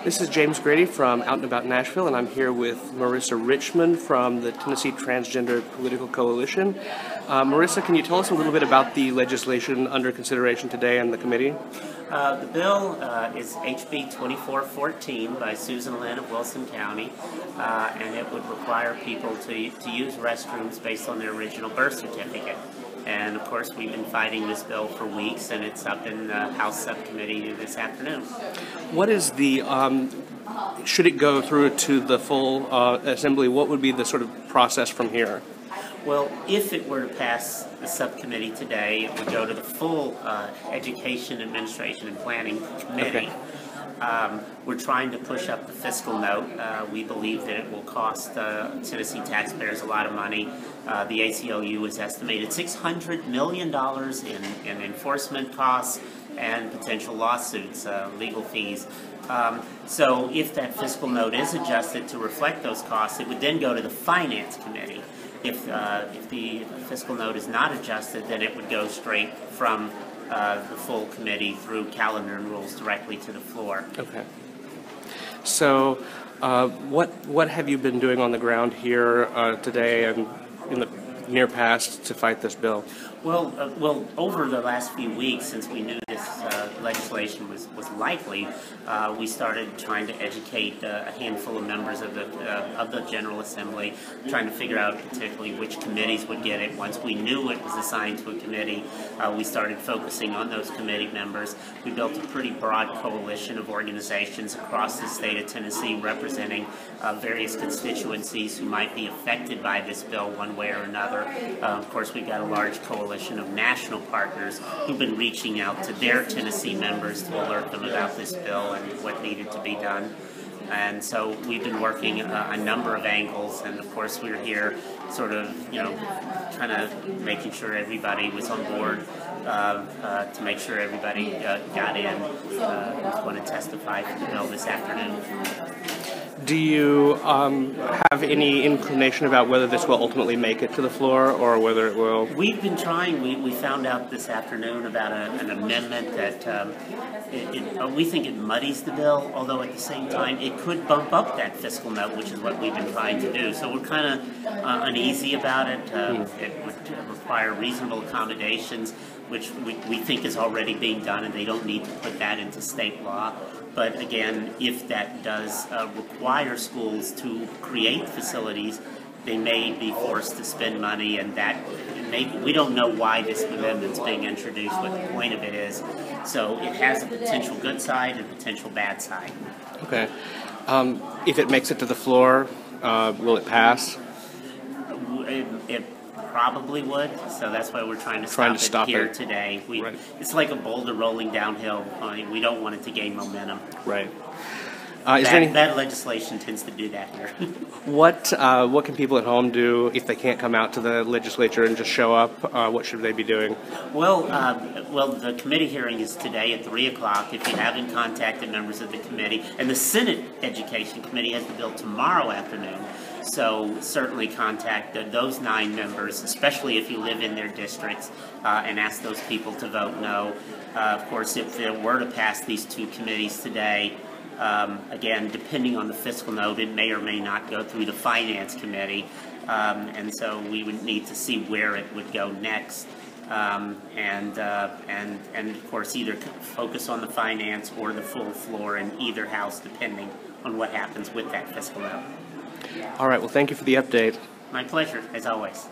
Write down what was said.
This is James Grady from Out and About Nashville, and I'm here with Marisa Richmond from the Tennessee Transgender Political Coalition. Marisa, can you tell us a little bit about the legislation under consideration today in the committee? The bill is HB 2414 by Susan Lynn of Wilson County, and it would require people to use restrooms based on their original birth certificate. And of course, we've been fighting this bill for weeks, and it's up in the House subcommittee this afternoon. What is the, should it go through to the full assembly, what would be the sort of process from here? Well, if it were to pass the subcommittee today, it would go to the full Education, Administration, and Planning Committee. Okay. We're trying to push up the fiscal note. We believe that it will cost Tennessee taxpayers a lot of money. The ACLU has estimated $600 million in enforcement costs and potential lawsuits, legal fees. So if that fiscal note is adjusted to reflect those costs, it would then go to the Finance Committee. If the fiscal note is not adjusted, then it would go straight from the full committee through calendar and rules directly to the floor. Okay. So what have you been doing on the ground here today and in the near past to fight this bill? Well, over the last few weeks, since we knew this legislation was likely, we started trying to educate a handful of members of the General Assembly, trying to figure out particularly which committees would get it. Once we knew it was assigned to a committee, we started focusing on those committee members. We built a pretty broad coalition of organizations across the state of Tennessee representing various constituencies who might be affected by this bill one way or another. Of course, we've got a large coalition of national partners who've been reaching out to their Tennessee members to alert them about this bill and what needed to be done. And so we've been working a number of angles, and of course we're here sort of, kind of making sure everybody was on board to make sure everybody got in who's going to testify for the bill this afternoon. Do you have any inclination about whether this will ultimately make it to the floor or whether it will? We've been trying. We found out this afternoon about an amendment that we think it muddies the bill, although at the same time it could bump up that fiscal note, which is what we've been trying to do. So we're kind of uneasy about it. It would require reasonable accommodations, which we think is already being done, and they don't need to put that into state law. But again, if that does require schools to create facilities, they may be forced to spend money, and that we don't know why this amendment's being introduced, what the point of it is. So it has a potential good side and potential bad side. Okay. If it makes it to the floor, will it pass? It probably would, so that's why we're trying to stop it here today. Right. It's like a boulder rolling downhill. We don't want it to gain momentum. Right. That legislation tends to do that here. What can people at home do if they can't come out to the legislature and just show up? What should they be doing? Well, the committee hearing is today at 3 o'clock. If you haven't contacted members of the committee, and the Senate Education Committee has the bill tomorrow afternoon, so certainly contact those 9 members, especially if you live in their districts, and ask those people to vote no. Of course, if it were to pass these 2 committees today, again, depending on the fiscal note, it may or may not go through the Finance Committee, and so we would need to see where it would go next, and of course either focus on the finance or the full floor in either house, depending on what happens with that fiscal note. All right. Well, thank you for the update. My pleasure, as always.